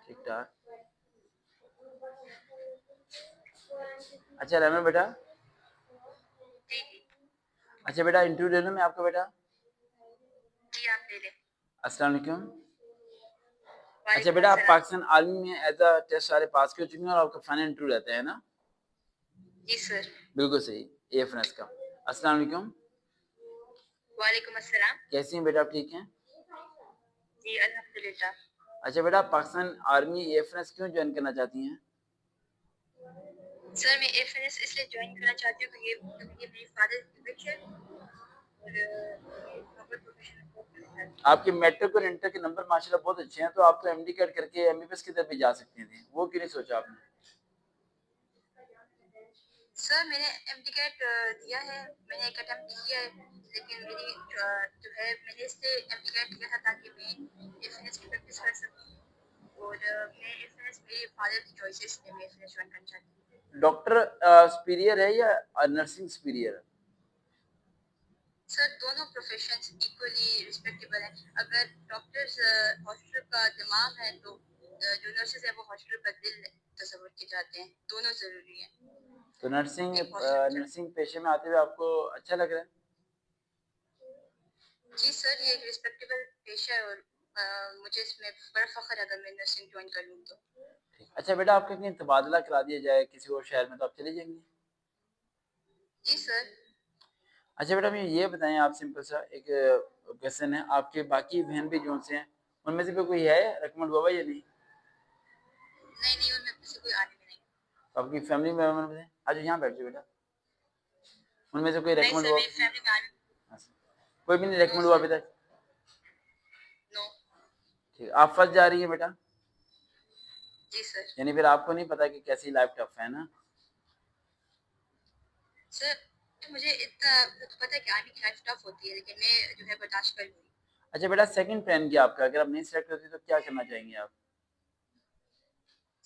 ठीक ठाक। अच्छा रहना बेटा। अच्छा बेटा इंटरव्यू ले लूं मैं आपका बेटा? जी आप ले लें। अस्सलाम वालेकुम। अच्छा वालेकुम बेटा आप अस्सलाम। पाकिस्तान आर्मी में एज अ टेस्ट सारे पास कर चुके हैं और आपका फाइनल इंटरव्यू रहता है ना? जी सर। बिल्कुल सही। एएफएनएस का। अस्सलाम वालेकुम। वालेकुम अस्सलाम। कैसी हैं बेटा आप ठीक हैं? जी अल्हम्दुलिल्लाह। अच्छा बेटा आप पाकिस्तान आर्मी एएफएनएस क्यों ज्वाइन करना चाहती हैं? सर मैं एफएनएस इसलिए ज्वाइन करना चाहती हूँ क्योंकि ये मेरे फादर की विश है और मैं इस नोबल प्रोफेशन में वर्क करना चाहती हूँ। आपके मैट्रिक और इंटर के नंबर माशाल्लाह बहुत अच्छे हैं, तो आप तो एमडी कैट करके एमबीबीएस की तरफ भी जा सकते थे, वो क्यों नहीं सोचा आपने? सर मैंने एमडी कैट दिया है, मैंने एक अटेम्प्ट किया है, लेकिन मेरी जो है मैंने इसलिए एमडी कैट दिया था ताकि मैं एफएनएस की प्रैक्टिस कर सकूँ और मैं एफएनएस मेरे फादर की चॉइसेस ने मैं एफएनएस ज्वाइन करना चाहती हूँ। डॉक्टर सुपीरियर है या नर्सिंग सुपीरियर है? सर दोनों प्रोफेशंस इक्वली रिस्पेक्टेबल हैं। अगर डॉक्टर्स हॉस्पिटल का दिमाग है तो जो नर्सेज है वो हॉस्पिटल का दिल तस्वुर के जाते हैं। दोनों ज़रूरी हैं तो नर्सिंग एक हॉस्पिटल में जाना। नर्सिंग पेशे में आते हुए आपको अच्छा लग रहा है? जी सर ये एक रिस्पेक्टेबल पेशा है और मुझे इसमें बड़ा फ़ख्र है अगर मैं नर्सिंग ज्वाइन कर लूँ तो। अच्छा बेटा आपका कहीं तबादला करा दिया जाए किसी और शहर में तो आप चले जाएंगे? जी सर। अच्छा बेटा मुझे ये बताएं, आप सिंपल सा एक क्वेश्चन है, आपके बाकी बहन भी जो से हैं उनमें से कोई है रिकमेंड हुआ या नहीं? नहीं नहीं उनमें से कोई आने में नहीं। तो आपकी फैमिली मेंबर में से आज यहाँ बैठ जाओ बेटा, उनमें से कोई नहीं रिकमेंड सर हुआ मेरी किसी ने? फैमिली में आने। अच्छा, कोई भी नहीं नो रिकमेंड हुआ सर। अभी तक? नो। ठीक, आप फंस जा रही है बेटा, जी सर। यानी फिर आपको नहीं पता कि कैसी लाइफ टफ है ना? सर मुझे इतना तो पता है कि आर्मी की लाइफ टफ होती है लेकिन मैं जो है बर्दाश्त कर लूँगी। अच्छा बेटा सेकंड प्लान क्या आपका, अगर आप नहीं सेलेक्ट होती तो क्या करना चाहेंगे आप?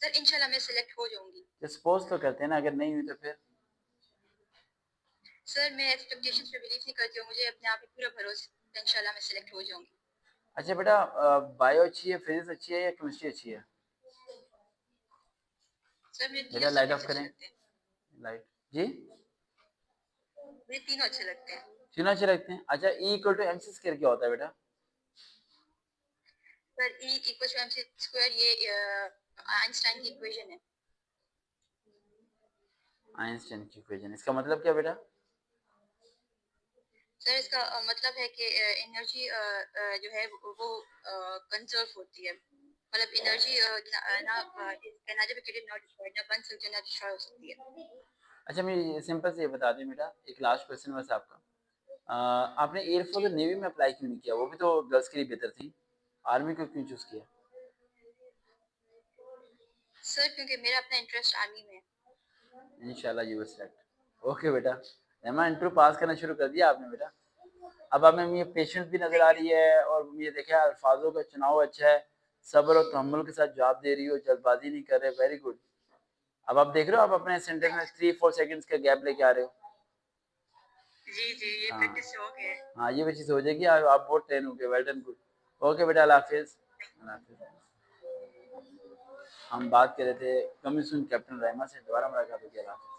सर इंशाल्लाह मैं सिलेक्ट हो जाऊंगी। तो सपोज तो करते हैं ना, अगर नहीं हुई तो फिर? सर मैं एक्सपेक्टेशंस पे बिलीव नहीं करती हूँ, मुझे अपने आप पे पूरा भरोसा है इंशाल्लाह मैं सिलेक्ट हो जाऊंगी। अच्छा बेटा बायो अच्छी है, फिजिक्स अच्छी है या केमिस्ट्री अच्छी है? सर मुझे बेटा तीनों लाइट ऑफ सब्जेक्ट्स अच्छे करें। लगते हैं। लाइट जी। मुझे तीनों अच्छे लगते हैं। तीनों अच्छे लगते हैं। अच्छा E equal to M C square क्या होता है बेटा? Sir E equal to MC square ये आइंस्टाइन की इक्वेशन है। आइंस्टाइन की इक्वेशन, इसका मतलब क्या बेटा? सर इसका मतलब है कि एनर्जी जो है वो कंजर्व होती है, मतलब एनर्जी ना neither be created nor destroyed, ना बन सकती है ना डिस्ट्रॉय हो सकती है। अच्छा मैं सिंपल से ये बता दें बेटा, एक लास्ट क्वेश्चन बस आपका। आपने एयरफोर्स जी और नेवी में अप्लाई क्यों नहीं किया, वो भी तो गर्ल्स के लिए बेहतर थी, आर्मी को क्यों चूज किया? सर क्योंकि मेरा अपना इंटरेस्ट आर्मी में है। इंशाल्लाह यू विल सेलेक्ट। ओके बेटा, रहमान इंटरव्यू पास करना शुरू कर दिया आपने बेटा। अब आप में ये पेशेंस भी नजर आ थैंक यू। रही है और ये देखिए अल्फाजों का चुनाव अच्छा है, सब्र और तहम्मुल के साथ जवाब दे रही हो, जल्दबाजी नहीं कर रहे, वेरी गुड। अब आप देख रहे हो आप अपने सेंटेंस में 3-4 सेकंड्स का गैप लेके आ रहे हो। जी जी ये हाँ प्रैक्टिस से हो गया है। हाँ ये भी चीज़ हो जाएगी, आप बहुत ट्रेन हो गए, वेल डन गुड। ओके बेटा अल्लाह हाफिज़। अल्लाह हाफिज़। हम बात कर रहे थे कमीशन कैप्टन रहमा से, दोबारा मुलाकात होगी। अल्लाह हाफिज़।